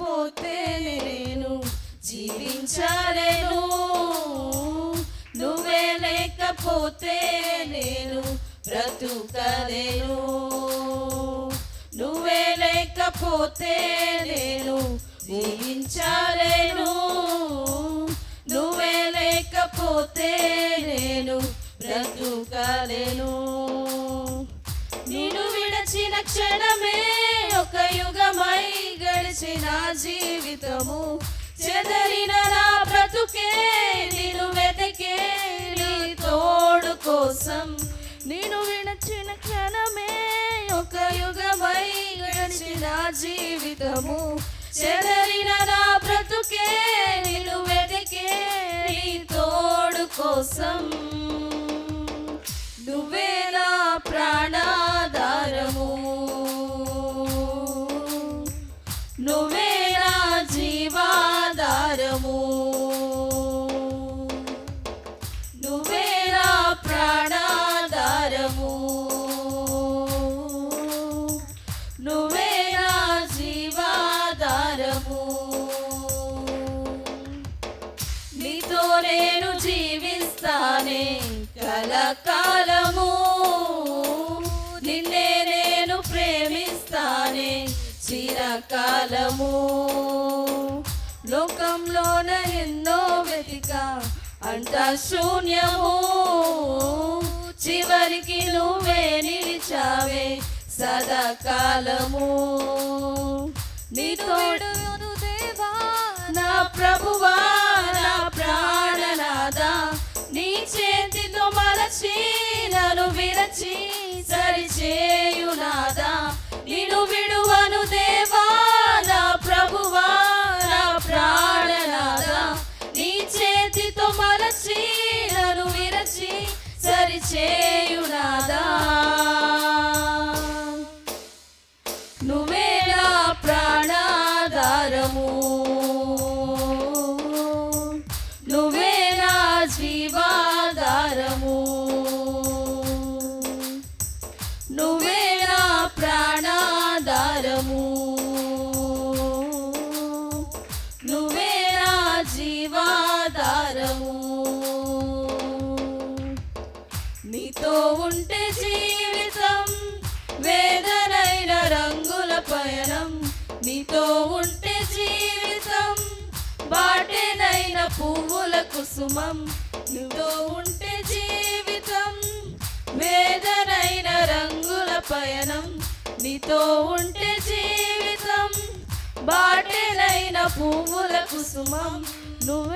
లేకపోతే నేను జీవించలేను, నువ్వే లేకపోతే నేను బ్రతుకలేను, నువ్వే లేకపోతే నేను జీవించలేను, నువ్వే లేకపోతే నేను బ్రతుకలేను. నిన్ను విడచిన క్షణమే ఒక యుగమై గడిచిన జీవితము, చెదరిన నా బ్రతుకే నిన్ను వెతికే నీ తోడు కోసం. నిన్ను విడచిన క్షణమే ఒక యుగమై గడిచిన జీవితము, చెదరిన నా బ్రతుకే నిన్ను వెతికే నీ తోడు కోసం. నువ్వే నా ప్రాణాధారము, నువ్వే నా జీవాధారము, నువ్వే నా ప్రాణాధారము, నువ్వే నా జీవాధారము. నీతో నేను జీవిస్తానే కలకాలము, నిన్నే నేను ప్రేమిస్తానే చిరకాలము. లోకంలోన ఎన్నో వెతికా అంత శూన్యము, చివరికి నువ్వే నిలిచావే సదాకాలము. నీ తోడు దేవా నా ప్రభువా నా ప్రాణనాదా, నీ చేతితో మలచి నన్ను విరచి సరిచేయునాదా. నిన్ను విడువను దేవా నా ప్రభువా నా ప్రాణనాదా, నీ చేతితో మలచి నన్ను విరచి సరిచేయునాదా. నువ్వే నా ప్రాణాధారము, నువ్వే నా జీవాధారము, నువ్వే నా ప్రాణాధారము, నువ్వే నా జీవాధారము. నీతో ఉంటే జీవితం వేదనైన రంగుల పయనం, నీతో ఉంటే జీవితం బాటెనైన పువ్వుల కుసుమం. నీతో ఉంటే జీవితం వేదనైన రంగుల పయనం, నీతో ఉంటే జీవితం బాటెనైన పువ్వుల కుసుమం. నువ్వే